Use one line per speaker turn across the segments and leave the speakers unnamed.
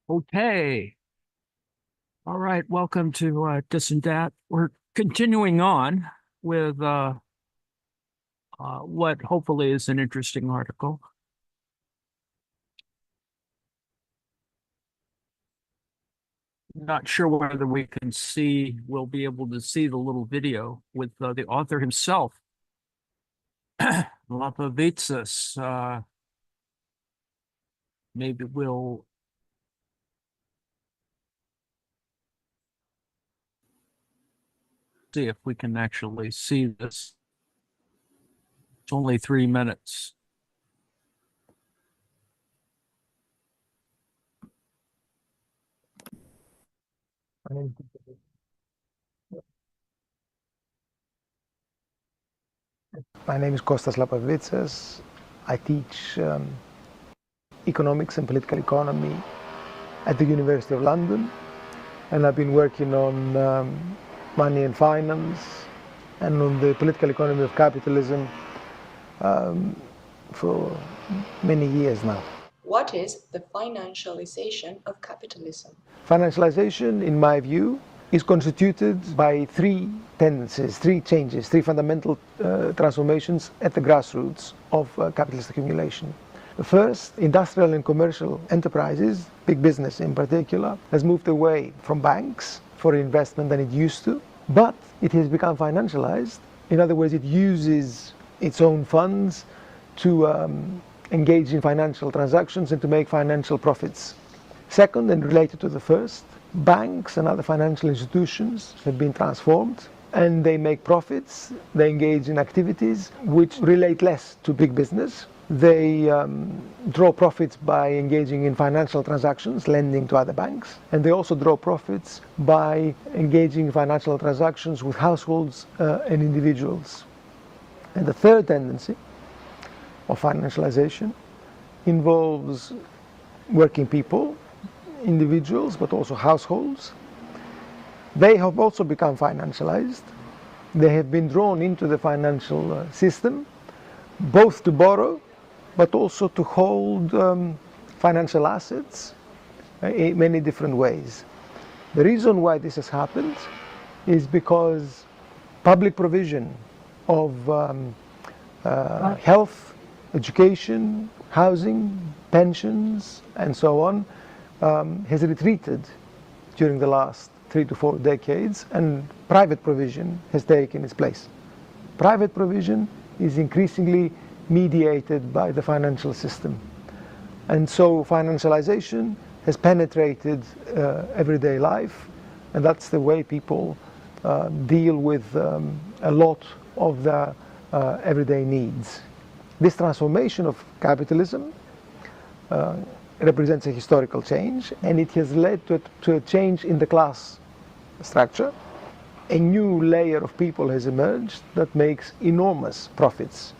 Okay. All right. Welcome to Dis and Dat. We're continuing on with what hopefully is an interesting article. Not sure whether we'll be able to see the little video with the author himself, Lapavitsas. Maybe we'll see if we can actually see this. It's only 3 minutes.
My name is Kostas Lapavitsas. I teach economics and political economy at the University of London, and I've been working on money and finance and on the political economy of capitalism for many years now.
What is the financialization of capitalism?
Financialization, in my view, is constituted by three tendencies, three changes, three fundamental transformations at the grassroots of capitalist accumulation. First, industrial and commercial enterprises, big business in particular, has moved away from banks for investment than it used to, but it has become financialized. In other words, it uses its own funds to engage in financial transactions and to make financial profits. Second, and related to the first, banks and other financial institutions have been transformed and they make profits. They engage in activities which relate less to big business. They draw profits by engaging in financial transactions, lending to other banks, and they also draw profits by engaging in financial transactions with households and individuals. And the third tendency of financialization involves working people, individuals, but also households. They have also become financialized. They have been drawn into the financial system, both to borrow, but also to hold financial assets in many different ways. The reason why this has happened is because public provision of health, education, housing, pensions, and so on has retreated during the last 3 to 4 decades, and private provision has taken its place. Private provision is increasingly mediated by the financial system. And so financialization has penetrated everyday life, and that's the way people deal with a lot of their everyday needs. This transformation of capitalism represents a historical change, and it has led to a change in the class structure. A new layer of people has emerged that makes enormous profits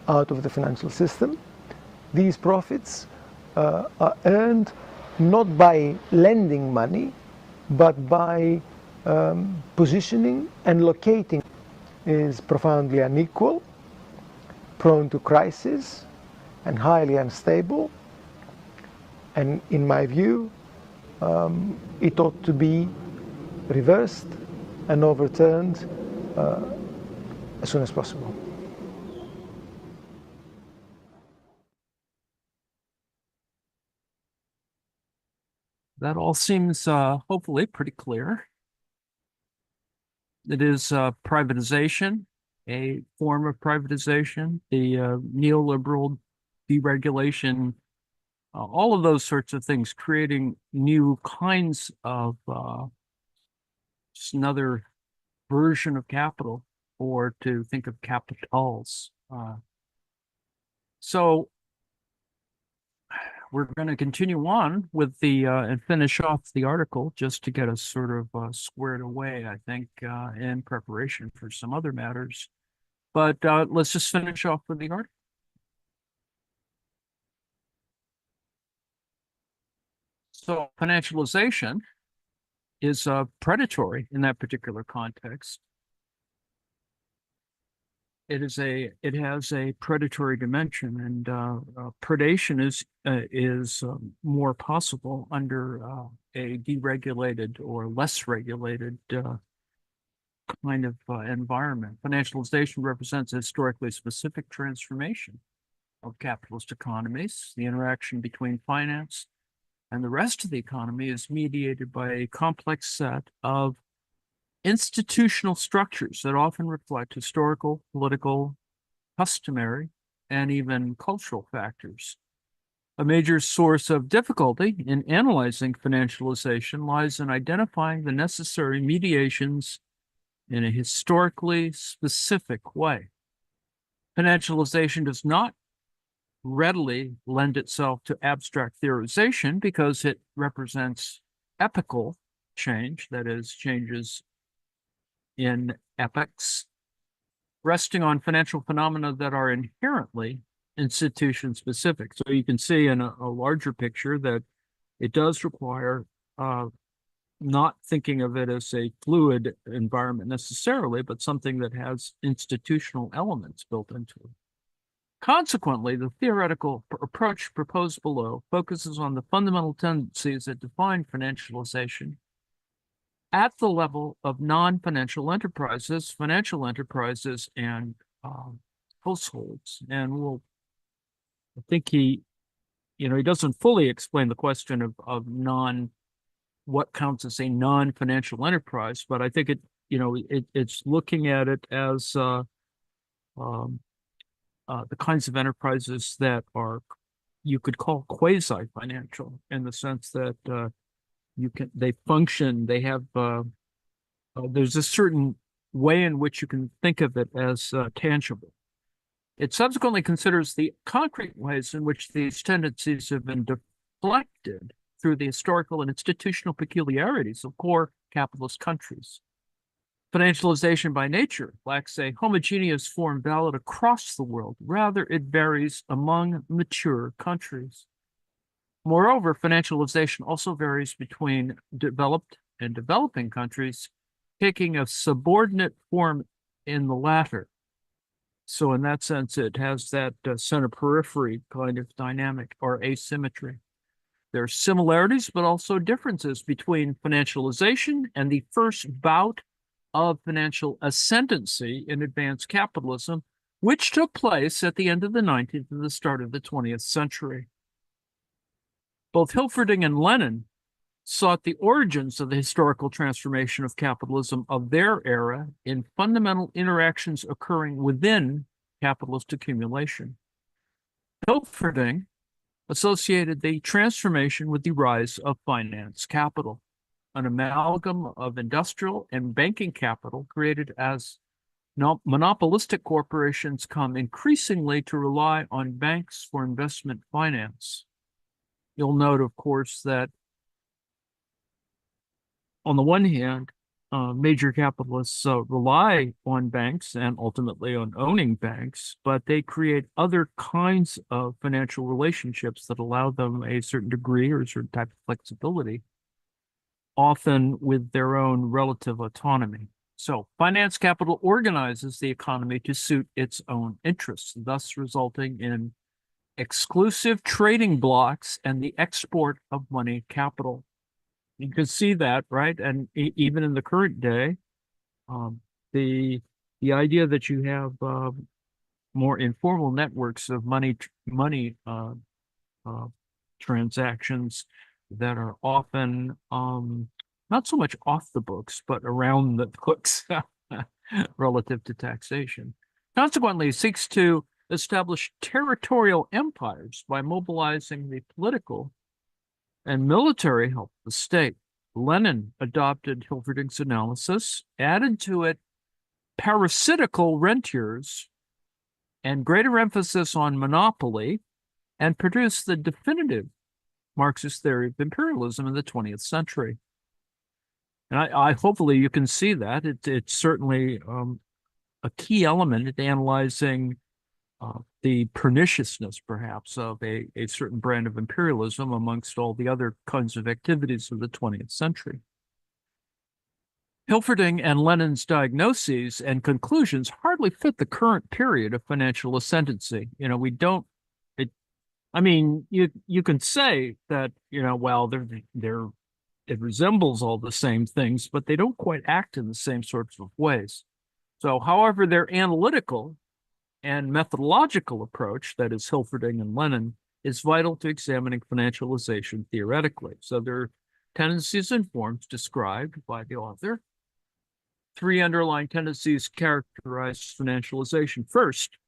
out of the financial system. These profits are earned not by lending money, but by positioning and locating. Is profoundly unequal, prone to crisis, and highly unstable. And in my view, it ought to be reversed and overturned as soon as possible.
That all seems hopefully pretty clear. It is privatization, a form of privatization, the neoliberal deregulation, all of those sorts of things, creating new kinds of just another version of capital, or to think of capitals. So we're going to continue on with the and finish off the article just to get us sort of squared away, I think, in preparation for some other matters. But let's just finish off with the article. So financialization is predatory in that particular context. it has a predatory dimension, and predation is more possible under a deregulated or less regulated kind of environment. Financialization represents a historically specific transformation of capitalist economies. The interaction between finance and the rest of the economy is mediated by a complex set of institutional structures that often reflect historical, political, customary, and even cultural factors. A major source of difficulty in analyzing financialization lies in identifying the necessary mediations in a historically specific way. Financialization does not readily lend itself to abstract theorization because it represents epochal change, that is, changes in epochs, resting on financial phenomena that are inherently institution specific. So you can see in a larger picture that it does require not thinking of it as a fluid environment necessarily, but something that has institutional elements built into it. Consequently, the theoretical approach proposed below focuses on the fundamental tendencies that define financialization at the level of non-financial enterprises, financial enterprises, and households. And I think he doesn't fully explain the question of what counts as a non-financial enterprise, but I think it's looking at it as the kinds of enterprises that you could call quasi-financial, in the sense that they function, they have there's a certain way in which you can think of it as tangible. It subsequently considers the concrete ways in which these tendencies have been deflected through the historical and institutional peculiarities of core capitalist countries. Financialization by nature lacks a homogeneous form valid across the world. Rather, it varies among mature countries. Moreover, financialization also varies between developed and developing countries, taking a subordinate form in the latter. So in that sense, it has that center periphery kind of dynamic or asymmetry. There are similarities, but also differences between financialization and the first bout of financial ascendancy in advanced capitalism, which took place at the end of the 19th and the start of the 20th century. Both Hilferding and Lenin sought the origins of the historical transformation of capitalism of their era in fundamental interactions occurring within capitalist accumulation. Hilferding associated the transformation with the rise of finance capital, an amalgam of industrial and banking capital created as monopolistic corporations come increasingly to rely on banks for investment finance. You'll note, of course, that on the one hand, major capitalists rely on banks and ultimately on owning banks, but they create other kinds of financial relationships that allow them a certain degree or a certain type of flexibility, often with their own relative autonomy. So finance capital organizes the economy to suit its own interests, thus resulting in exclusive trading blocks and the export of money capital. You can see that, right? And even in the current day, the idea that you have more informal networks of money transactions that are often not so much off the books, but around the books relative to taxation. Consequently, it seeks to establish territorial empires by mobilizing the political and military help of the state. Lenin adopted Hilferding's analysis, added to it parasitical rentiers and greater emphasis on monopoly, and produced the definitive Marxist theory of imperialism in the 20th century. And I hopefully you can see that. It's certainly a key element in analyzing the perniciousness, perhaps, of a certain brand of imperialism amongst all the other kinds of activities of the 20th century. Hilferding and Lenin's diagnoses and conclusions hardly fit the current period of financial ascendancy. We don't, I mean, you can say that, well, it resembles all the same things, but they don't quite act in the same sorts of ways. So, however, their analytical and methodological approach, that is Hilferding and Lenin, is vital to examining financialization theoretically. So there are tendencies and forms described by the author. Three underlying tendencies characterize financialization. First,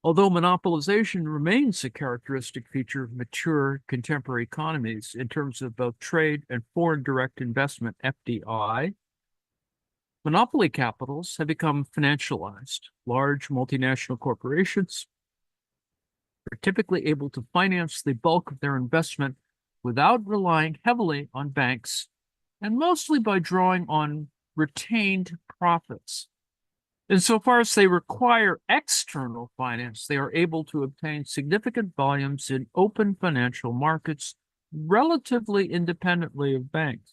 although monopolization remains a characteristic feature of mature contemporary economies in terms of both trade and foreign direct investment, FDI, monopoly capitals have become financialized. Large multinational corporations are typically able to finance the bulk of their investment without relying heavily on banks and mostly by drawing on retained profits. Insofar as they require external finance, they are able to obtain significant volumes in open financial markets relatively independently of banks.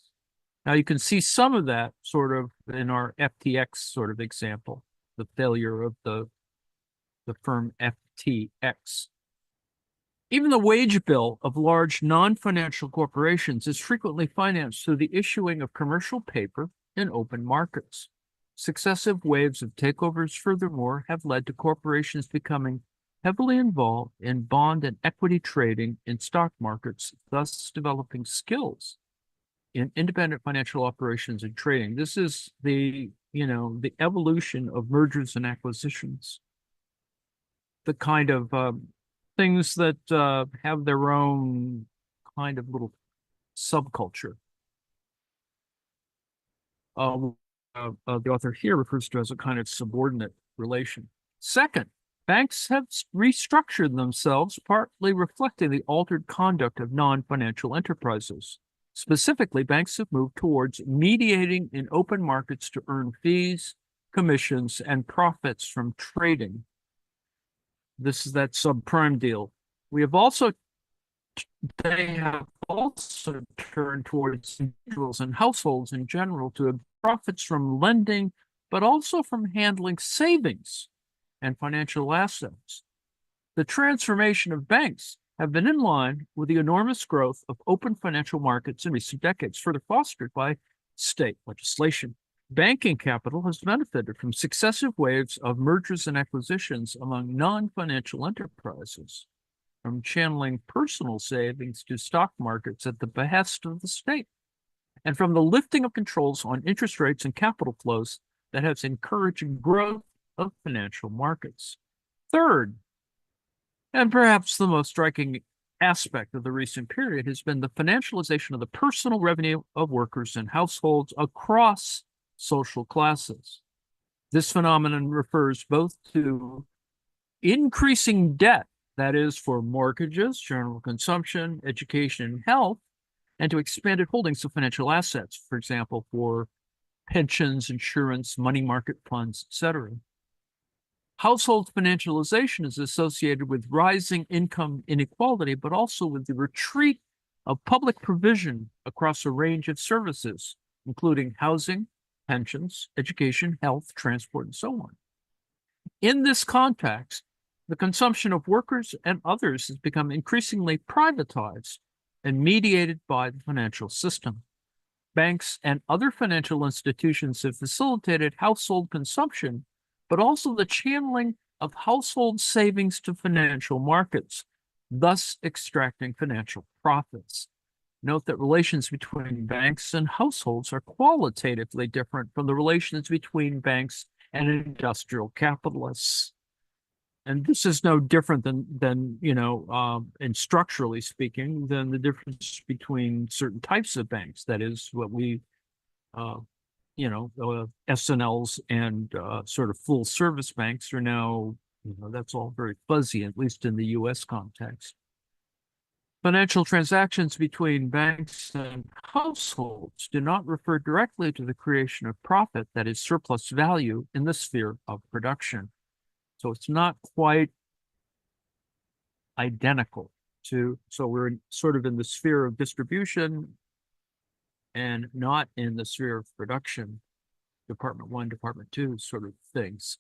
Now, you can see some of that sort of in our FTX sort of example, the failure of the firm FTX. Even the wage bill of large non-financial corporations is frequently financed through the issuing of commercial paper in open markets. Successive waves of takeovers, furthermore, have led to corporations becoming heavily involved in bond and equity trading in stock markets, thus developing skills in independent financial operations and trading. This is the evolution of mergers and acquisitions, the kind of things that have their own kind of little subculture. The author here refers to as a kind of subordinate relation. Second, banks have restructured themselves, partly reflecting the altered conduct of non-financial enterprises. Specifically, banks have moved towards mediating in open markets to earn fees, commissions, and profits from trading. This is that subprime deal. They have also turned towards individuals and households in general to profits from lending, but also from handling savings and financial assets. The transformation of banks have been in line with the enormous growth of open financial markets in recent decades, further fostered by state legislation. Banking capital has benefited from successive waves of mergers and acquisitions among non-financial enterprises, from channeling personal savings to stock markets at the behest of the state, and from the lifting of controls on interest rates and capital flows that has encouraged growth of financial markets. Third, and perhaps the most striking aspect of the recent period, has been the financialization of the personal revenue of workers and households across social classes. This phenomenon refers both to increasing debt, that is, for mortgages, general consumption, education, and health, and to expanded holdings of financial assets, for example, for pensions, insurance, money market funds, etc. Household financialization is associated with rising income inequality, but also with the retreat of public provision across a range of services, including housing, pensions, education, health, transport, and so on. In this context, the consumption of workers and others has become increasingly privatized and mediated by the financial system. Banks and other financial institutions have facilitated household consumption, but also the channeling of household savings to financial markets, thus extracting financial profits. Note that relations between banks and households are qualitatively different from the relations between banks and industrial capitalists. And this is no different than and structurally speaking, than the difference between certain types of banks. That is what we, SNLs and sort of full service banks are now, that's all very fuzzy, at least in the US context. Financial transactions between banks and households do not refer directly to the creation of profit, that is surplus value, in the sphere of production. So it's not quite identical to, so we're sort of in the sphere of distribution, and not in the sphere of production, Department 1, Department 2 sort of things.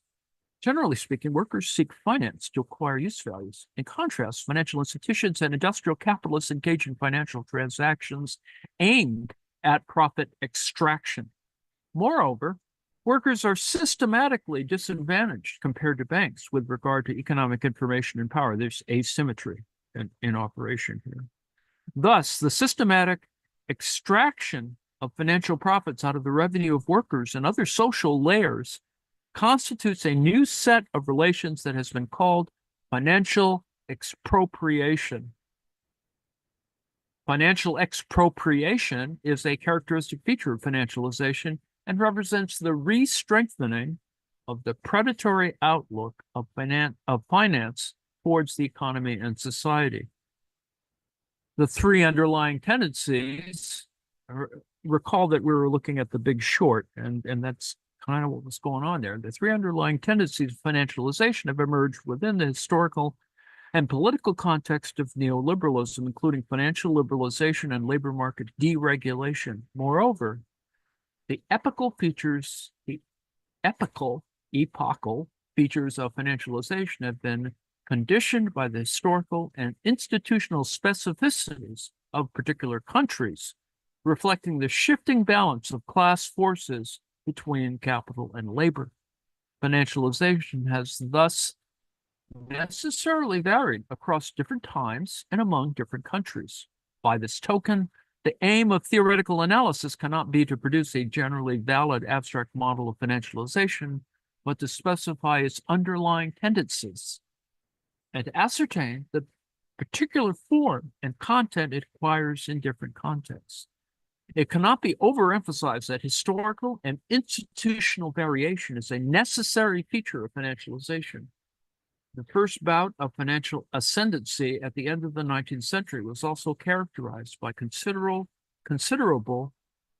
Generally speaking, workers seek finance to acquire use values. In contrast, financial institutions and industrial capitalists engage in financial transactions aimed at profit extraction. Moreover, workers are systematically disadvantaged compared to banks with regard to economic information and power. There's asymmetry in operation here. Thus, the systematic extraction of financial profits out of the revenue of workers and other social layers constitutes a new set of relations that has been called financial expropriation. Financial expropriation is a characteristic feature of financialization and represents the re-strengthening of the predatory outlook of finance towards the economy and society. The three underlying tendencies, recall that we were looking at The Big Short, and that's kind of what was going on there. The three underlying tendencies of financialization have emerged within the historical and political context of neoliberalism, including financial liberalization and labor market deregulation. Moreover, the epochal features of financialization have been conditioned by the historical and institutional specificities of particular countries, reflecting the shifting balance of class forces between capital and labor. Financialization has thus necessarily varied across different times and among different countries. By this token, the aim of theoretical analysis cannot be to produce a generally valid abstract model of financialization, but to specify its underlying tendencies and to ascertain the particular form and content it acquires in different contexts. It cannot be overemphasized that historical and institutional variation is a necessary feature of financialization. The first bout of financial ascendancy at the end of the 19th century was also characterized by considerable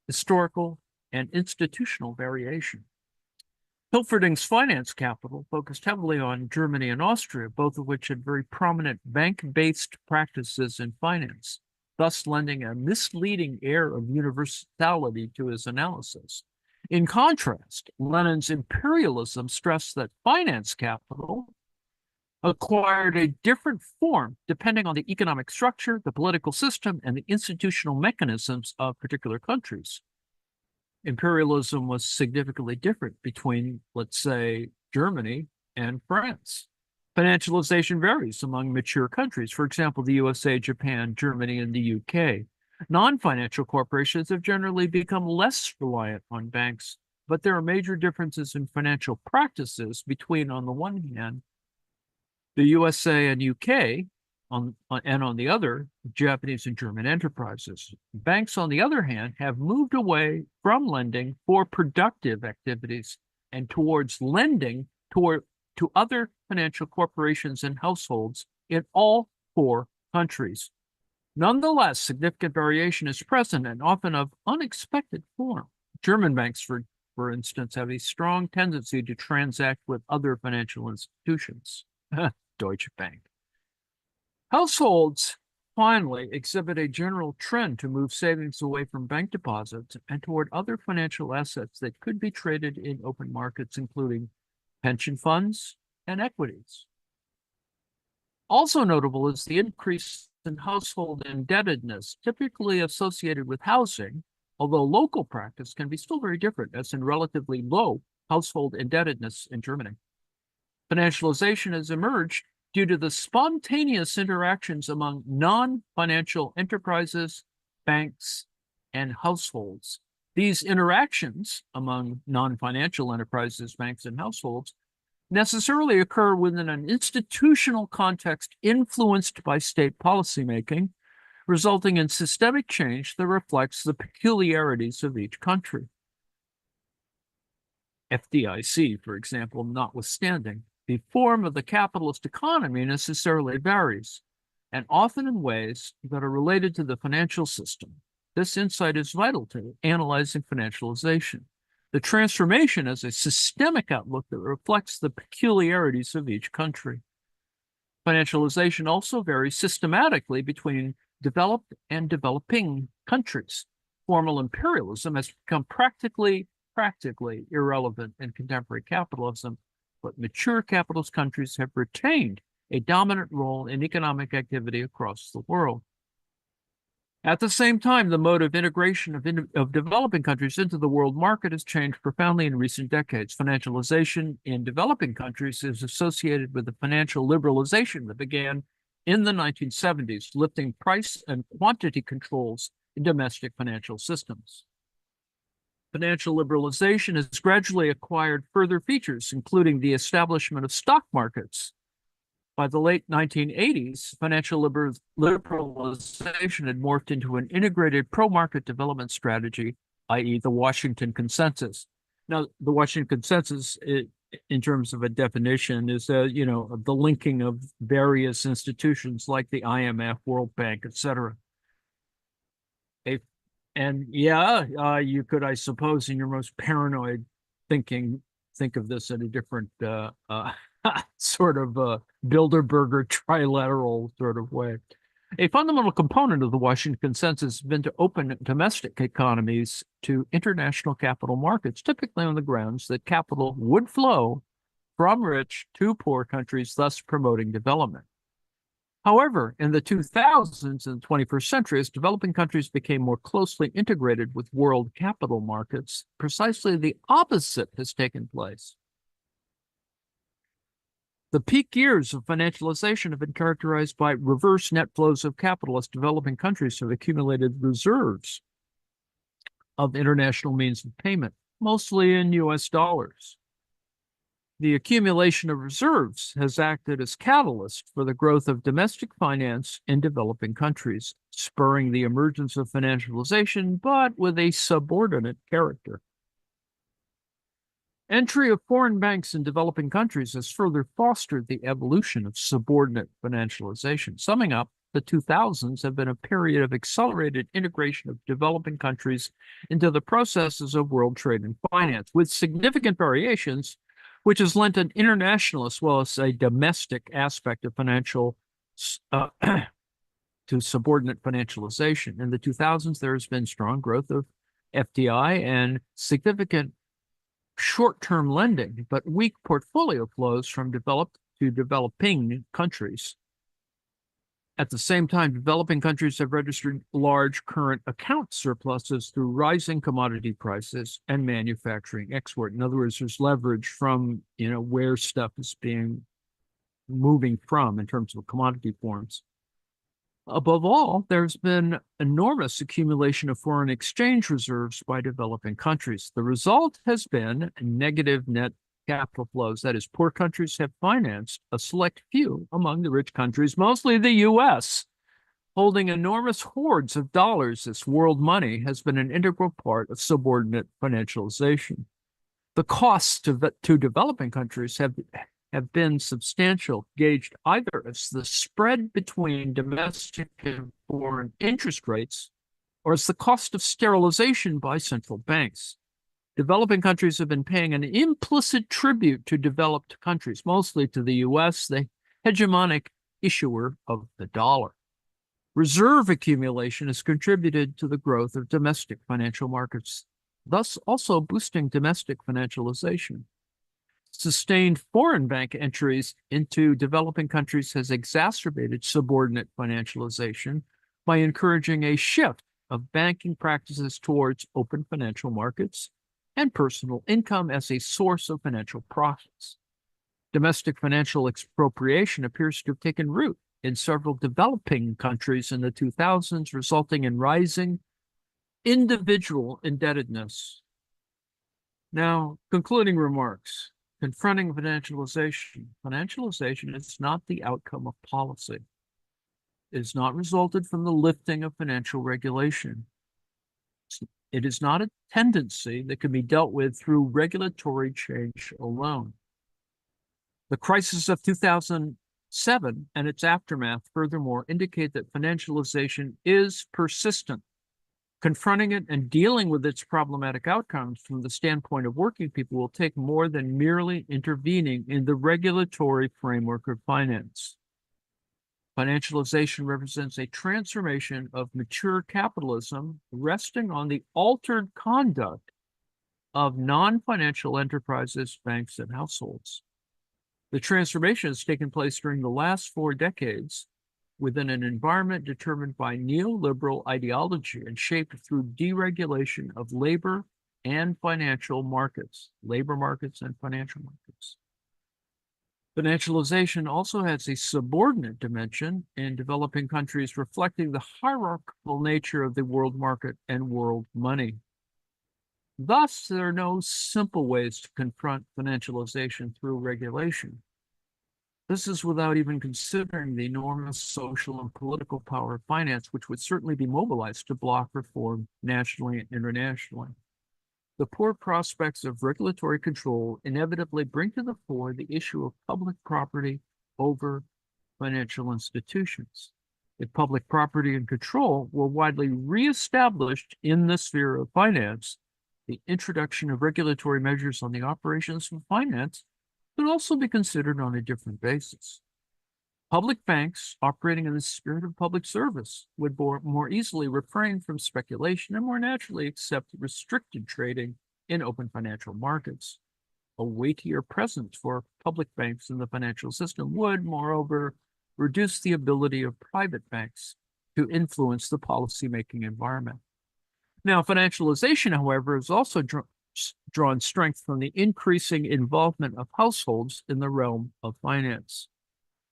historical and institutional variation. Hilferding's finance capital focused heavily on Germany and Austria, both of which had very prominent bank-based practices in finance, thus lending a misleading air of universality to his analysis. In contrast, Lenin's imperialism stressed that finance capital acquired a different form depending on the economic structure, the political system, and the institutional mechanisms of particular countries. Imperialism was significantly different between, let's say, Germany and France. Financialization varies among mature countries. For example, the USA, Japan, Germany, and the UK. Non-financial corporations have generally become less reliant on banks, but there are major differences in financial practices between, on the one hand, the USA and UK, and on the other, Japanese and German enterprises. Banks, on the other hand, have moved away from lending for productive activities and towards lending to other financial corporations and households in all four countries. Nonetheless, significant variation is present and often of unexpected form. German banks, for instance, have a strong tendency to transact with other financial institutions. Deutsche Bank. Households, finally, exhibit a general trend to move savings away from bank deposits and toward other financial assets that could be traded in open markets, including pension funds and equities. Also notable is the increase in household indebtedness, typically associated with housing, although local practice can be still very different, as in relatively low household indebtedness in Germany. Financialization has emerged due to the spontaneous interactions among non-financial enterprises, banks, and households. These interactions among non-financial enterprises, banks, and households necessarily occur within an institutional context influenced by state policymaking, resulting in systemic change that reflects the peculiarities of each country. FDIC, for example, notwithstanding, the form of the capitalist economy necessarily varies, and often in ways that are related to the financial system. This insight is vital to analyzing financialization. The transformation is a systemic outlook that reflects the peculiarities of each country. Financialization also varies systematically between developed and developing countries. Formal imperialism has become practically irrelevant in contemporary capitalism, but mature capitalist countries have retained a dominant role in economic activity across the world. At the same time, the mode of integration of developing countries into the world market has changed profoundly in recent decades. Financialization in developing countries is associated with the financial liberalization that began in the 1970s, lifting price and quantity controls in domestic financial systems. Financial liberalization has gradually acquired further features, including the establishment of stock markets. By the late 1980s, financial liberalization had morphed into an integrated pro-market development strategy, i.e. the Washington Consensus. Now, the Washington Consensus, in terms of a definition, is, the linking of various institutions like the IMF, World Bank, etc. You could, I suppose, in your most paranoid thinking, think of this in a different sort of Bilderberger trilateral sort of way. A fundamental component of the Washington Consensus has been to open domestic economies to international capital markets, typically on the grounds that capital would flow from rich to poor countries, thus promoting development. However, in the 2000s and the 21st century, as developing countries became more closely integrated with world capital markets, precisely the opposite has taken place. The peak years of financialization have been characterized by reverse net flows of capital as developing countries have accumulated reserves of international means of payment, mostly in US dollars. The accumulation of reserves has acted as catalyst for the growth of domestic finance in developing countries, spurring the emergence of financialization, but with a subordinate character. Entry of foreign banks in developing countries has further fostered the evolution of subordinate financialization. Summing up, the 2000s have been a period of accelerated integration of developing countries into the processes of world trade and finance, with significant variations, which has lent an international as well as a domestic aspect of financial to subordinate financialization. In the 2000s, there has been strong growth of FDI and significant short-term lending, but weak portfolio flows from developed to developing countries. At the same time, developing countries have registered large current account surpluses through rising commodity prices and manufacturing export. In other words, there's leverage from, where stuff is moving from in terms of commodity forms. Above all, there's been enormous accumulation of foreign exchange reserves by developing countries. The result has been negative net capital flows. That is, poor countries have financed a select few among the rich countries, mostly the US, holding enormous hordes of dollars. This world money has been an integral part of subordinate financialization. The costs to developing countries have been substantial, gauged either as the spread between domestic and foreign interest rates or as the cost of sterilization by central banks. Developing countries have been paying an implicit tribute to developed countries, mostly to the US, the hegemonic issuer of the dollar. Reserve accumulation has contributed to the growth of domestic financial markets, thus also boosting domestic financialization. Sustained foreign bank entries into developing countries has exacerbated subordinate financialization by encouraging a shift of banking practices towards open financial markets and personal income as a source of financial profits. Domestic financial expropriation appears to have taken root in several developing countries in the 2000s, resulting in rising individual indebtedness. Now, concluding remarks. Confronting financialization. Financialization is not the outcome of policy. It has not resulted from the lifting of financial regulation. It is not a tendency that can be dealt with through regulatory change alone. The crisis of 2007 and its aftermath, furthermore, indicate that financialization is persistent. Confronting it and dealing with its problematic outcomes from the standpoint of working people will take more than merely intervening in the regulatory framework of finance. Financialization represents a transformation of mature capitalism resting on the altered conduct of non-financial enterprises, banks, and households. The transformation has taken place during the last 4 decades within an environment determined by neoliberal ideology and shaped through deregulation of labor and financial markets, labor markets and financial markets. Financialization also has a subordinate dimension in developing countries, reflecting the hierarchical nature of the world market and world money. Thus, there are no simple ways to confront financialization through regulation. This is without even considering the enormous social and political power of finance, which would certainly be mobilized to block reform nationally and internationally. The poor prospects of regulatory control inevitably bring to the fore the issue of public property over financial institutions. If public property and control were widely reestablished in the sphere of finance, the introduction of regulatory measures on the operations of finance could also be considered on a different basis. Public banks operating in the spirit of public service would more easily refrain from speculation and more naturally accept restricted trading in open financial markets. A weightier presence for public banks in the financial system would, moreover, reduce the ability of private banks to influence the policymaking environment. Now, financialization, however, has also drawn strength from the increasing involvement of households in the realm of finance.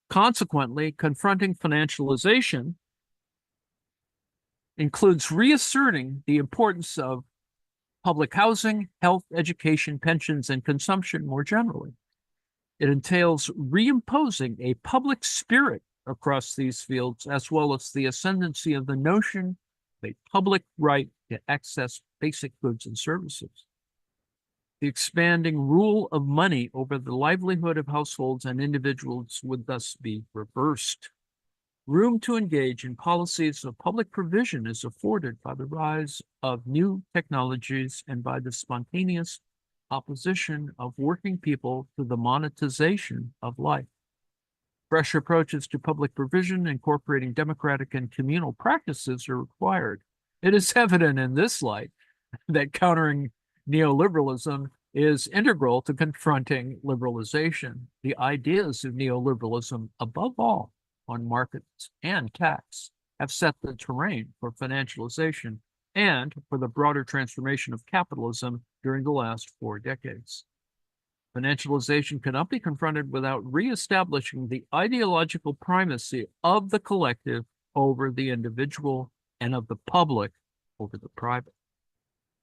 Consequently, confronting financialization includes reasserting the importance of public housing, health, education, pensions, and consumption more generally. It entails reimposing a public spirit across these fields, as well as the ascendancy of the notion of a public right to access basic goods and services. The expanding rule of money over the livelihood of households and individuals would thus be reversed. Room to engage in policies of public provision is afforded by the rise of new technologies and by the spontaneous opposition of working people to the monetization of life. Fresh approaches to public provision incorporating democratic and communal practices are required. It is evident in this light that countering neoliberalism is integral to confronting liberalization. The ideas of neoliberalism, above all, on markets and tax, have set the terrain for financialization and for the broader transformation of capitalism during the last 4 decades. Financialization cannot be confronted without reestablishing the ideological primacy of the collective over the individual and of the public over the private.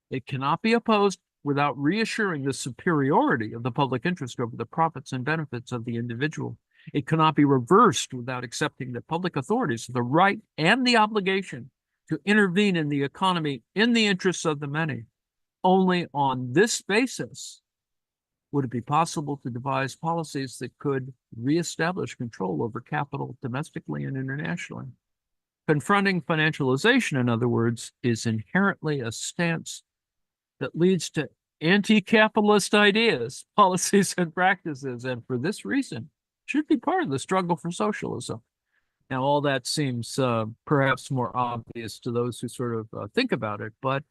It cannot be opposed without reassuring the superiority of the public interest over the profits and benefits of the individual. It cannot be reversed without accepting that public authorities have the right and the obligation to intervene in the economy in the interests of the many. Only on this basis would it be possible to devise policies that could reestablish control over capital domestically and internationally. Confronting financialization, in other words, is inherently a stance that leads to anti-capitalist ideas, policies, and practices, and for this reason, should be part of the struggle for socialism. Now, all that seems perhaps more obvious to those who sort of think about it, but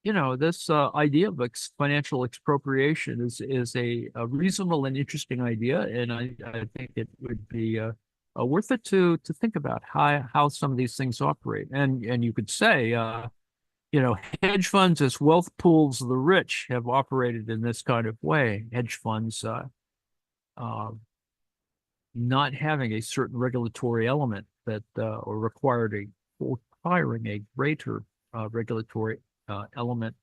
you know, this idea of financial expropriation is a reasonable and interesting idea, and I think it would be worth it to think about how some of these things operate. And you could say, you know, hedge funds as wealth pools of the rich have operated in this kind of way. Hedge funds not having a certain regulatory element that or requiring a greater regulatory element.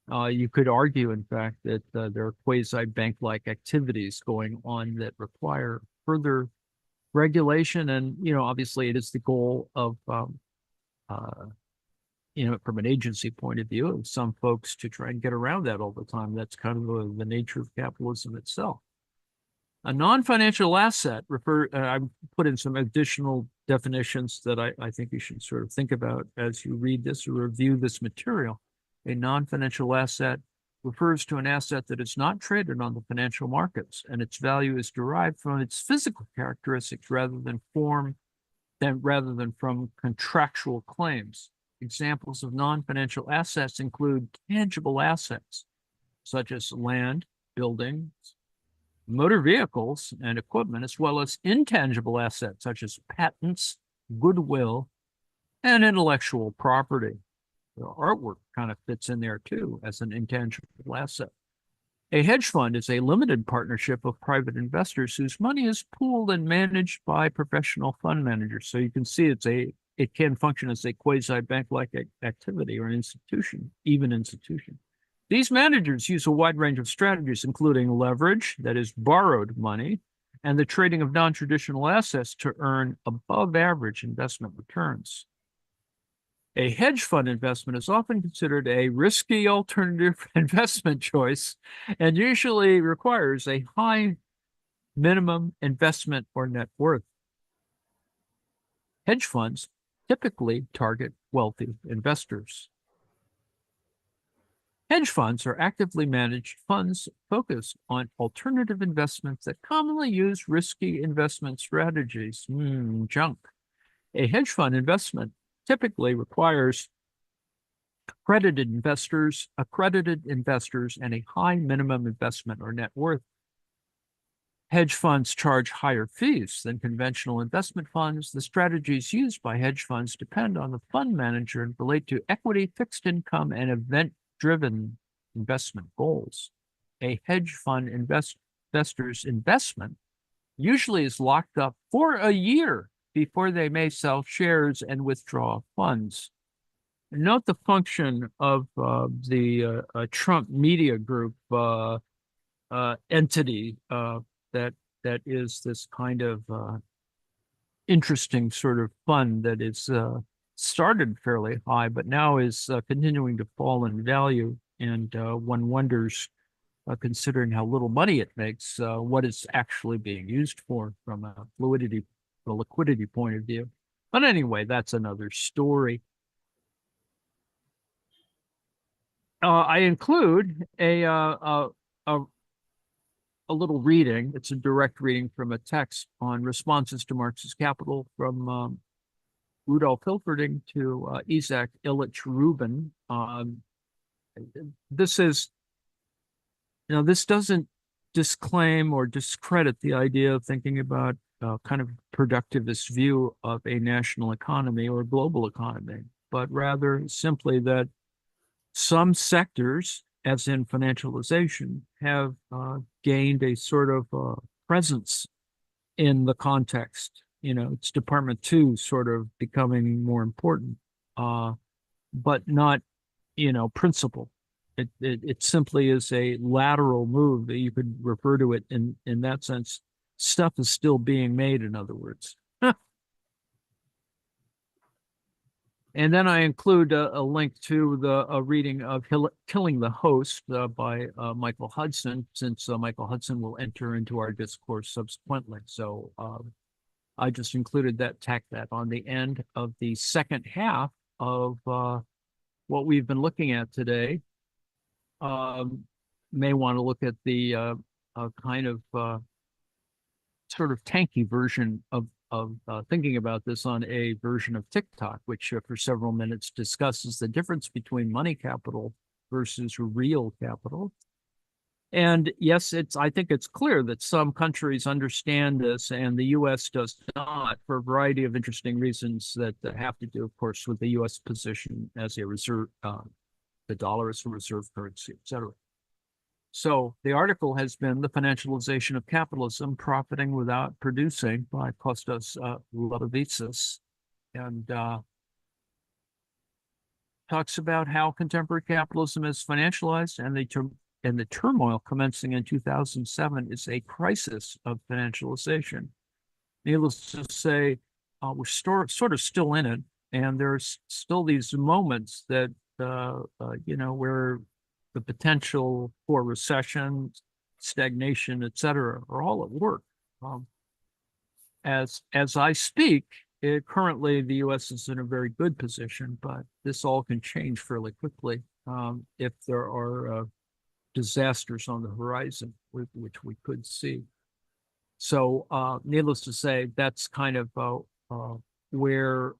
You could argue, in fact, that there are quasi-bank-like activities going on that require further regulation. And, you know, obviously it is the goal of, you know, from an agency point of view, of some folks to try and get around that all the time. That's kind of the nature of capitalism itself. A non-financial asset I put in some additional definitions that I think you should sort of think about as you read this or review this material. A non-financial asset refers to an asset that is not traded on the financial markets, and its value is derived from its physical characteristics rather than form, rather than from contractual claims. Examples of non-financial assets include tangible assets, such as land, buildings, motor vehicles, and equipment, as well as intangible assets, such as patents, goodwill, and intellectual property. The artwork kind of fits in there too as an intangible asset. A hedge fund is a limited partnership of private investors whose money is pooled and managed by professional fund managers. So you can see it can function as a quasi-bank-like activity or an institution, even institution. These managers use a wide range of strategies, including leverage, that is borrowed money, and the trading of non-traditional assets to earn above average investment returns. A hedge fund investment is often considered a risky alternative investment choice and usually requires a high minimum investment or net worth. Hedge funds typically target wealthy investors. Hedge funds are actively managed funds focused on alternative investments that commonly use risky investment strategies. Junk. A hedge fund investment typically requires accredited investors, and a high minimum investment or net worth. Hedge funds charge higher fees than conventional investment funds. The strategies used by hedge funds depend on the fund manager and relate to equity, fixed income, and event-driven investment goals. A hedge fund investor's investment usually is locked up for a year before they may sell shares and withdraw funds. Note the function of the Trump Media Group entity that is this kind of interesting sort of fund that is started fairly high, but now is continuing to fall in value. And one wonders, considering how little money it makes, what it's actually being used for from a liquidity point of view. But anyway, that's another story. I include a little reading. It's a direct reading from a text on responses to Marx's Capital from Rudolf Hilferding to Isaac Illich Rubin. This doesn't disclaim or discredit the idea of thinking about kind of productivist view of a national economy or global economy, but rather simply that some sectors, as in financialization, have gained a sort of presence in the context. It's Department 2 sort of becoming more important, but not, principle. It simply is a lateral move that you could refer to it in that sense. Stuff is still being made, in other words. And then I include a link to a reading of Killing the Host by Michael Hudson, since Michael Hudson will enter into our discourse subsequently. So I just tacked that on the end of the second half of what we've been looking at today. May want to look at the kind of sort of tanky version of thinking about this on a version of TikTok, which for several minutes discusses the difference between money capital versus real capital. And yes, I think it's clear that some countries understand this and the U.S. does not, for a variety of interesting reasons that have to do, of course, with the U.S. position as a reserve, the dollar as a reserve currency, et cetera. So the article has been The Financialization of Capitalism, Profiting Without Producing by Kostas Lapavitsas, and talks about how contemporary capitalism is financialized and the turmoil commencing in 2007 is a crisis of financialization. Needless to say, we're sort of still in it, and there's still these moments that, where the potential for recession, stagnation, et cetera, are all at work. As I speak, currently the U.S. is in a very good position, but this all can change fairly quickly if there are disasters on the horizon, which we could see. So needless to say, that's kind of where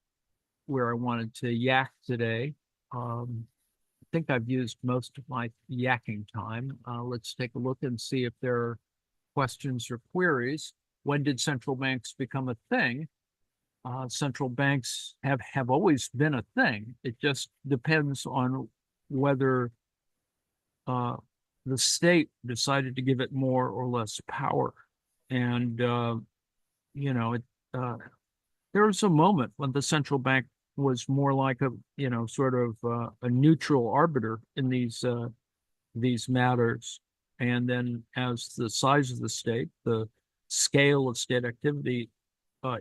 I wanted to yak today. I think I've used most of my yakking time. Let's take a look and see if there are questions or queries. When did central banks become a thing? Central banks have always been a thing. It just depends on whether the state decided to give it more or less power. And, there was a moment when the central bank was more like a, sort of a neutral arbiter in these matters. And then as the size of the state, the scale of state activity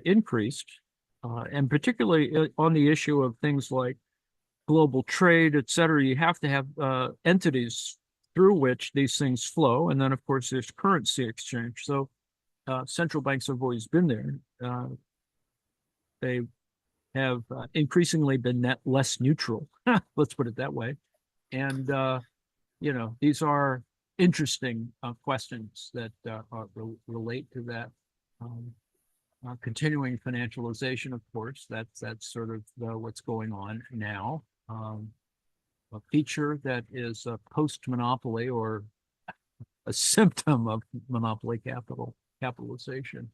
increased, and particularly on the issue of things like global trade, et cetera, you have to have entities through which these things flow. And then, of course, there's currency exchange. So central banks have always been there. They have increasingly been less neutral. Let's put it that way. And, these are interesting questions that relate to that. Continuing financialization, of course, that's sort of what's going on now. A feature that is a post-monopoly or a symptom of monopoly capitalization.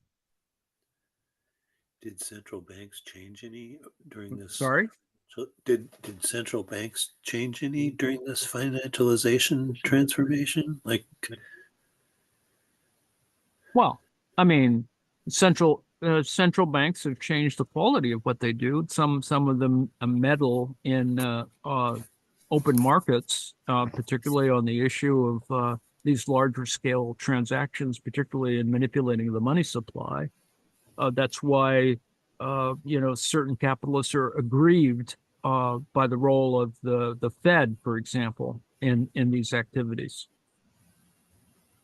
Did central banks change any during this?
Sorry?
So did central banks change any during this financialization transformation? Like,
well, I mean, central banks have changed the quality of what they do. Some of them meddle in open markets, particularly on the issue of these larger scale transactions, particularly in manipulating the money supply. That's why certain capitalists are aggrieved by the role of the Fed, for example, in these activities.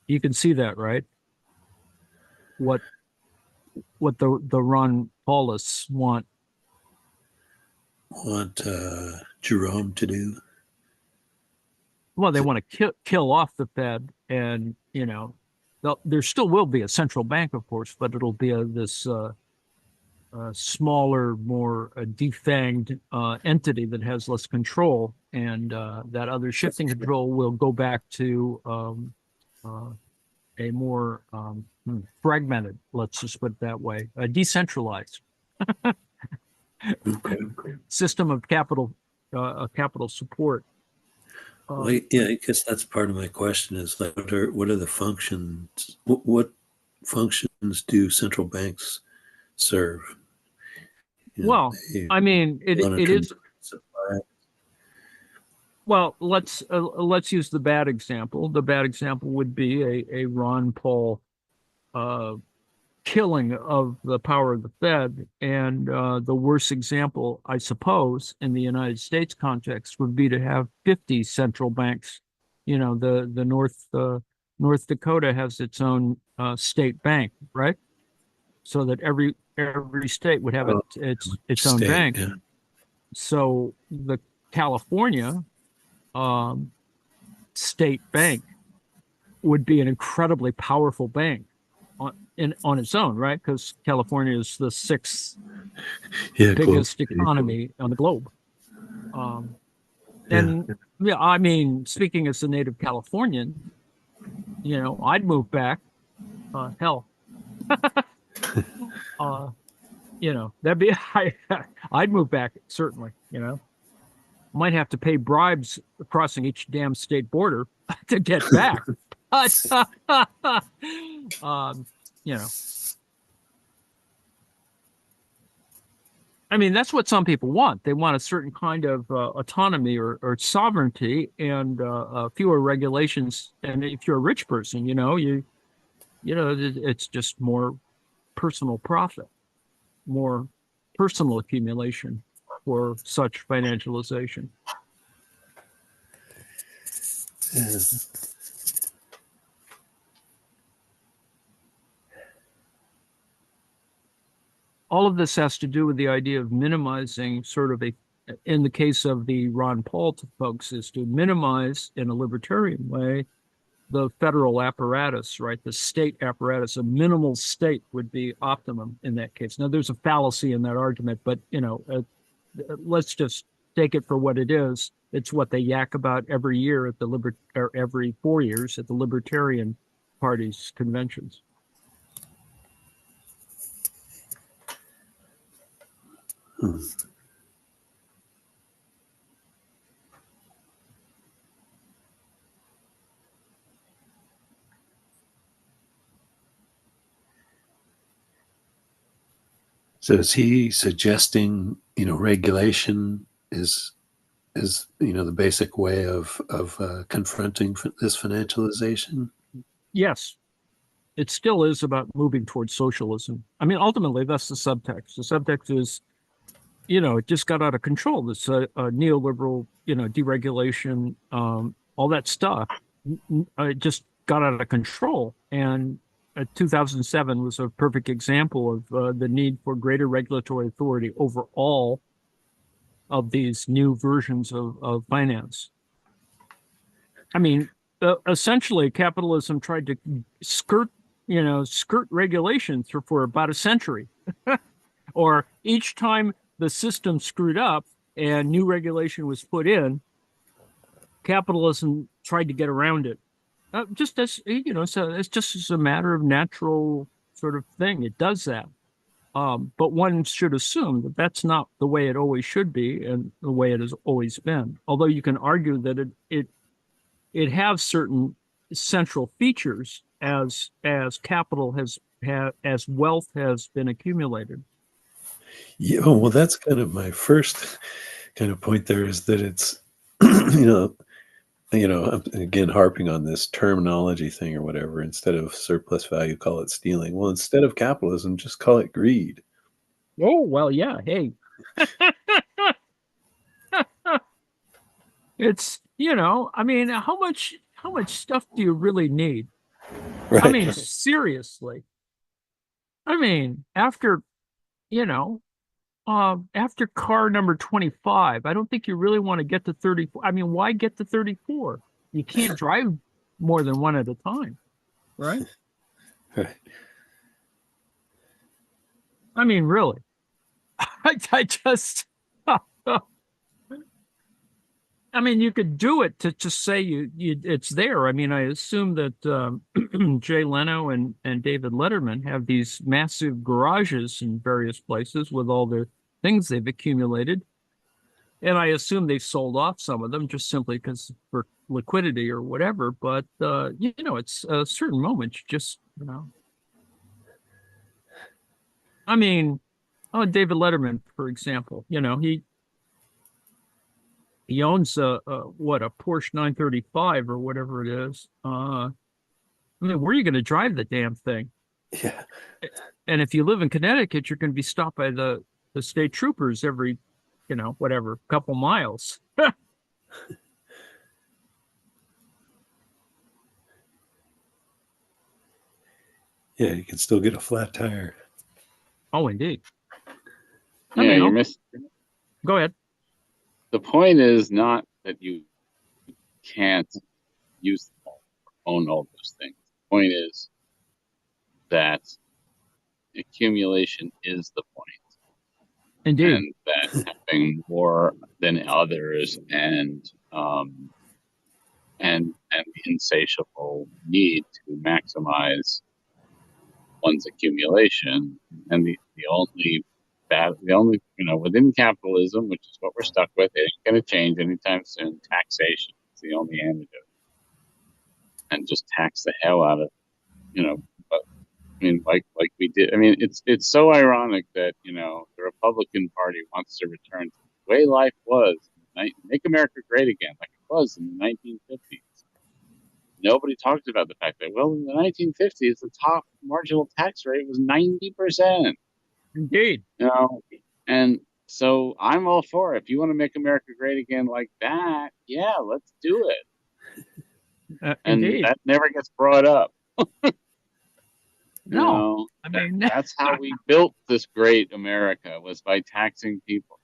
You can see that, right? What the Ron Paulists want
Jerome to do.
Well, they want to kill off the Fed, and there still will be a central bank, of course, but it'll be this smaller, more defanged entity that has less control, and that other shifting control will go back to a more fragmented, let's just put it that way, a decentralized system of capital support.
Well, yeah, I guess that's part of my question is like, what are the functions? What functions do central banks serve?
Well, I mean, it is.
Supply.
Well, let's use the bad example. The bad example would be a Ron Paul killing of the power of the Fed, and the worst example, I suppose, in the United States context would be to have 50 central banks. The North Dakota has its own state bank, right? So that every state would have its own bank.
Yeah.
So the California state bank would be an incredibly powerful bank on its own, right? Because California is the sixth biggest economy on the globe. And yeah, I mean, speaking as a native Californian, I'd move back. Hell, that'd be I'd move back certainly. Might have to pay bribes crossing each damn state border to get back. But I mean, that's what some people want. They want a certain kind of autonomy or sovereignty and fewer regulations. And if you're a rich person, it's just more personal profit, more personal accumulation for such financialization.
Yeah.
All of this has to do with the idea of minimizing sort of in the case of the Ron Paul folks, is to minimize in a libertarian way the federal apparatus, right? The state apparatus, a minimal state would be optimum in that case. Now, there's a fallacy in that argument, but let's just take it for what it is. It's what they yak about every year at the or every 4 years at the Libertarian Party's conventions.
Hmm. So is he suggesting, regulation is the basic way of confronting this financialization?
Yes, it still is about moving towards socialism. I mean, ultimately, that's the subtext. The subtext is, it just got out of control. This neoliberal, deregulation, all that stuff, it just got out of control. And 2007 was a perfect example of the need for greater regulatory authority over all of these new versions of finance. I mean, essentially, capitalism tried to skirt regulation for about a century, or each time the system screwed up and new regulation was put in, capitalism tried to get around it. Just as so it's just as a matter of natural sort of thing. It does that. But one should assume that that's not the way it always should be and the way it has always been. Although you can argue that it has certain central features as capital as wealth has been accumulated.
Yeah, well, that's kind of my first kind of point there, is that it's, again, harping on this terminology thing or whatever. Instead of surplus value, call it stealing. Well, instead of capitalism, just call it greed.
Oh, well, yeah. Hey, it's, I mean, how much stuff do you really need? I mean,
Right.
seriously. I mean, you know, after car number 25, I don't think you really want to get to 34. I mean, why get to 34? You can't drive more than one at a time, right?
Right.
I mean, really. I just, I mean, you could do it to just say it's there. I mean, I assume that Jay Leno and David Letterman have these massive garages in various places with all the things they've accumulated. And I assume they've sold off some of them just simply because for liquidity or whatever. But it's a certain moment. You just, I mean, David Letterman, for example, he owns a Porsche 935 or whatever it is. I mean, where are you going to drive the damn thing?
Yeah.
And if you live in Connecticut, you're going to be stopped by the state troopers every, whatever, couple miles.
Yeah, you can still get a flat tire.
Oh, indeed. I
Yeah,
mean,
you're missing.
go ahead.
The point is not that you can't use or own all those things. The point is that accumulation is the point,
Indeed.
and that having more than others and the insatiable need to maximize one's accumulation, and the only within capitalism, which is what we're stuck with, it ain't going to change anytime soon. Taxation is the only antidote, and just tax the hell out of but I mean, like we did. I mean, it's so ironic that the Republican Party wants to return to the way life was, make America great again, like it was in the 1950s. Nobody talks about the fact that, well, in the 1950s, the top marginal tax rate was 90%.
Indeed.
And so I'm all for it. If you want to make America great again like that, yeah, let's do it. And
indeed.
that never gets brought up.
No, I mean,
that's how we built this great America, was by taxing people,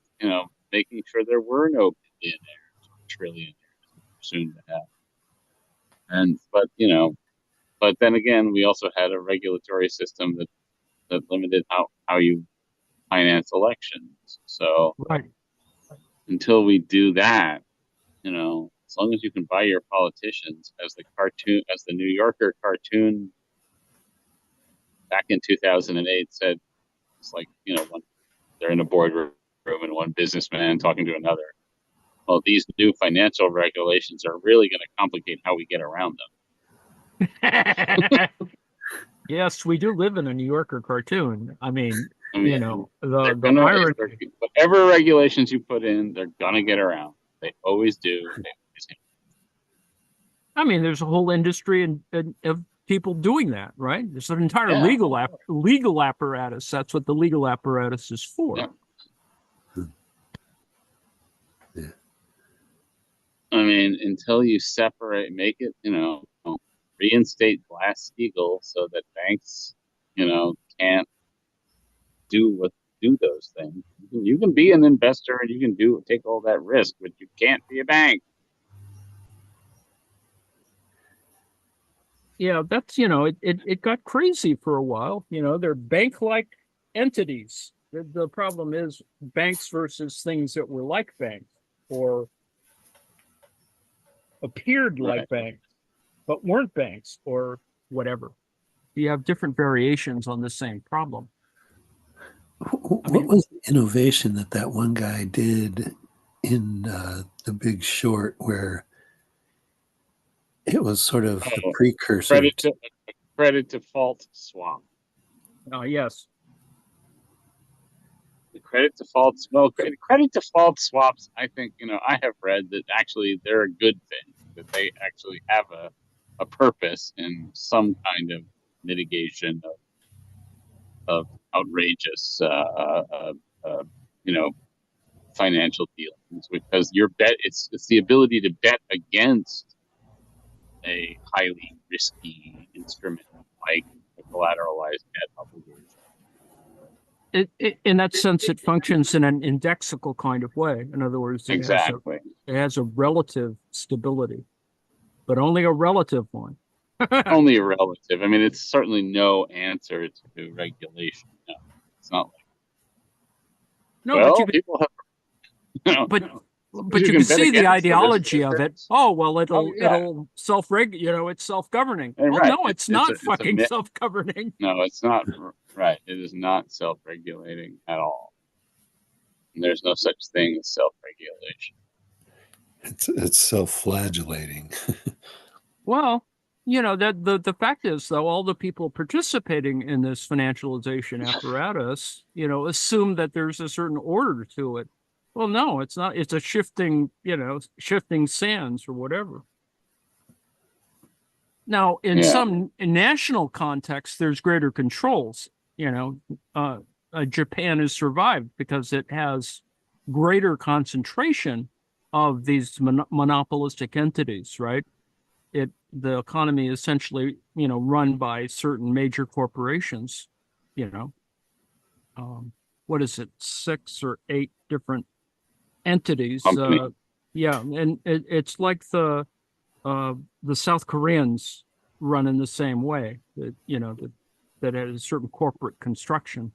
making sure there were no billionaires or trillionaires soon to have. but then again, we also had a regulatory system that limited how you finance elections. So
Right.
until we do that, as long as you can buy your politicians, as the New Yorker cartoon back in 2008 said, it's like, when they're in a boardroom and one businessman talking to another. Well, these new financial regulations are really going to complicate how we get around them.
Yes, we do live in a New Yorker cartoon. I mean, the irony.
Whatever regulations you put in, they're going to get around. They always do.
I mean, there's a whole industry of people doing that, right? There's an entire legal apparatus. That's what the legal apparatus is for.
Yeah. I mean, until you make it, reinstate Glass-Steagall so that banks, can't do those things. You can be an investor and you can take all that risk, but you can't be a bank.
Yeah, that's, it got crazy for a while. They're bank-like entities. The problem is banks versus things that were like banks or appeared like banks, but weren't banks or whatever. You have different variations on the same problem.
What was the innovation that one guy did in The Big Short, where it was sort of the precursor?
Credit default swap.
Yes.
The credit defaults. Well, credit default swaps. I think I have read that actually they're a good thing. That they actually have a purpose in some kind of mitigation of outrageous, financial dealings. Because it's the ability to bet against a highly risky instrument like a collateralized debt obligation.
In that sense, it functions in an indexical kind of way. In other words, it has a relative stability, but only a relative one.
Only a relative. I mean, it's certainly no answer to regulation. No, it's not like.
No,
well, people have.
But you can see the ideology of it. Oh, well, it'll self-regulate, it's self-governing. Well,
right.
No, it's not fucking self-governing.
No, it's not. Right. It is not self-regulating at all. And there's no such thing as self-regulation.
It's self-flagellating.
Well, the fact is, though, all the people participating in this financialization apparatus, assume that there's a certain order to it. Well, no, it's not. It's a shifting sands or whatever. Now, in some national context, there's greater controls. Japan has survived because it has greater concentration of these monopolistic entities, right? The economy is essentially, run by certain major corporations, what is it, 6 or 8 different entities. And it's like the South Koreans run in the same way, that has a certain corporate construction,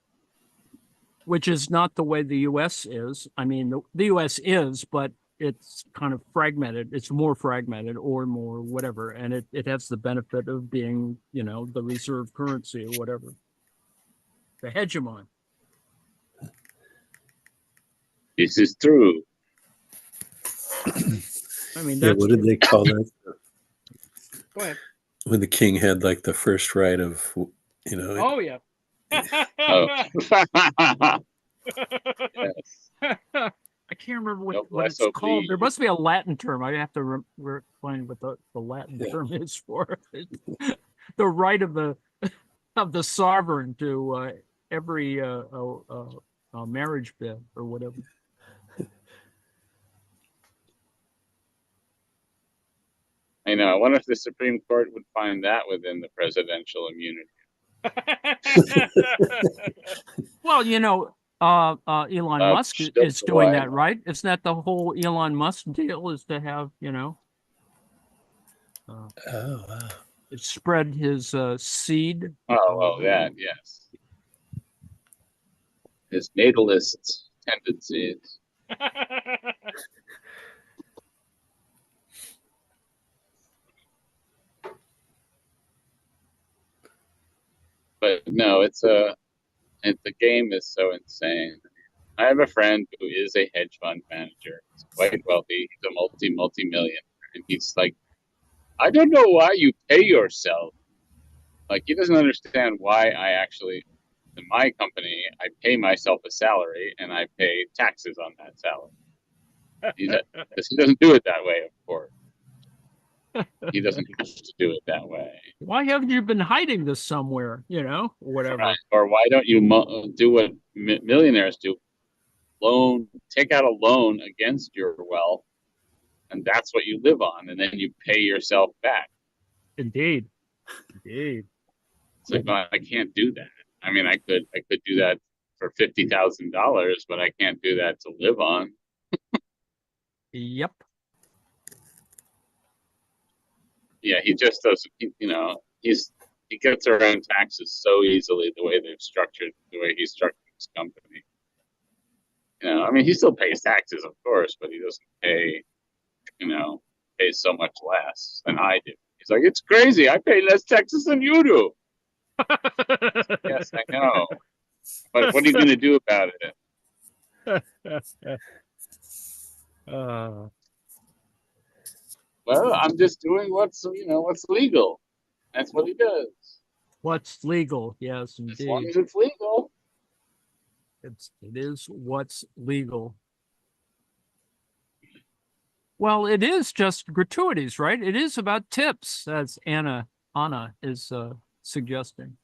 which is not the way the U.S. is. I mean, the U.S. is, but it's kind of fragmented. It's more fragmented or more whatever. And it has the benefit of being, the reserve currency or whatever, the hegemon.
This is true.
I mean,
what did they call that?
Go ahead.
When the king had like the first right of,
Oh, yeah.
Yes.
I can't remember what it's called. There must be a Latin term. I have to find what the Latin term is for it. The right of the sovereign to every marriage bed or whatever.
I know. I wonder if the Supreme Court would find that within the presidential immunity.
Well, Elon Musk is doing that, right? Isn't that the whole Elon Musk deal, is to have,
Oh, wow.
It spread his seed.
Oh, that, yes. His natalist tendencies. But no, the game is so insane. I have a friend who is a hedge fund manager. He's quite wealthy. He's a multi-millionaire. And he's like, I don't know why you pay yourself. Like, he doesn't understand why in my company, I pay myself a salary and I pay taxes on that salary. Because he doesn't do it that way, of course. He doesn't have to do it that way.
Why haven't you been hiding this somewhere? Or whatever.
Right. Or why don't you do what millionaires do? Take out a loan against your wealth, and that's what you live on, and then you pay yourself back.
Indeed.
It's like, well, I can't do that. I mean, I could do that for $50,000, but I can't do that to live on.
Yep.
Yeah, he just doesn't. He gets around taxes so easily the way he's structured his company. I mean, he still pays taxes, of course, but he doesn't pay so much less than I do. He's like, it's crazy. I pay less taxes than you do. Yes, I know. But what are you going to do about it? Well, I'm just doing what's legal. That's what he does.
What's legal? Yes,
As long
indeed.
as it's legal.
It is what's legal. Well, it is just gratuities, right? It is about tips, as Anna is suggesting.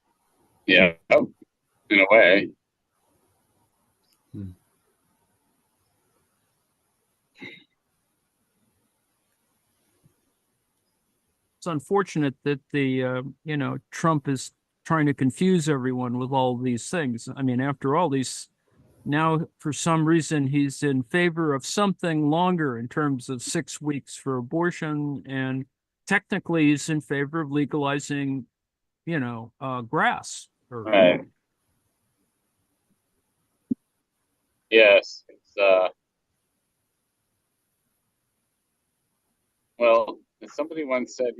Yeah, in a way.
It's unfortunate that Trump is trying to confuse everyone with all these things. I mean, after all these, now for some reason he's in favor of something longer in terms of 6 weeks for abortion, and technically he's in favor of legalizing, grass.
Right. Yes. It's well, somebody once said,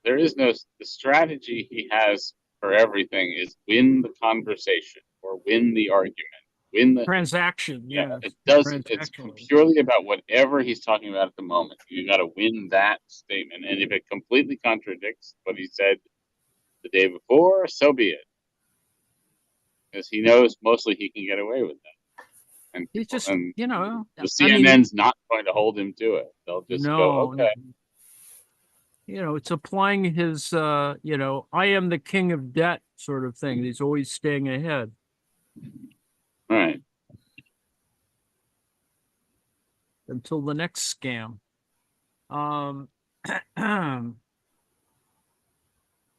the strategy he has for everything is win the conversation or win the argument, win the
transaction.
Yeah,
Yes.
it's purely about whatever he's talking about at the moment. You got to win that statement. And if it completely contradicts what he said the day before, so be it. Because he knows mostly he can get away with that. And
He's just,
the
I
CNN's not going to hold him to it. They'll just go, okay.
It's applying his, I am the king of debt sort of thing. He's always staying ahead.
All right.
Until the next scam.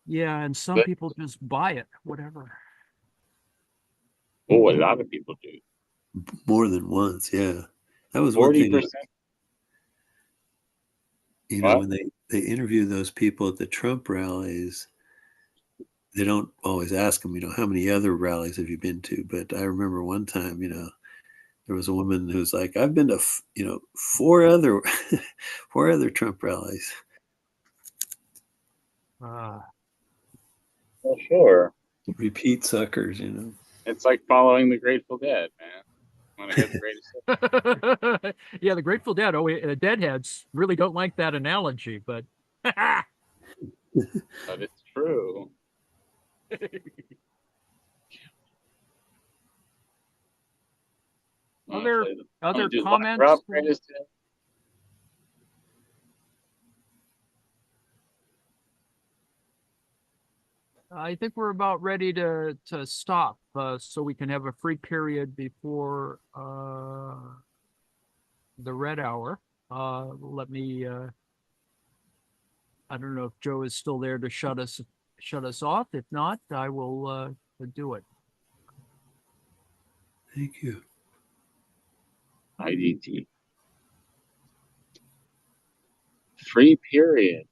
Yeah, and some people just buy it, whatever.
Oh, a lot of people do.
More than once, yeah. That was
40%.
When they interview those people at the Trump rallies, they don't always ask them, how many other rallies have you been to? But I remember one time, there was a woman who's like, I've been to, 4 other Trump rallies.
Well, sure.
Repeat suckers,
It's like following the Grateful Dead, man. Want to hear the greatest hits?
Yeah, the Grateful Dead. Deadheads really don't like that analogy, but
but it's true.
Other comments?
Rob, greatest hits?
I think we're about ready to stop, so we can have a free period before the red hour. Let me. I don't know if Joe is still there to shut us off. If not, I will do it.
Thank you.
IDT. Free period.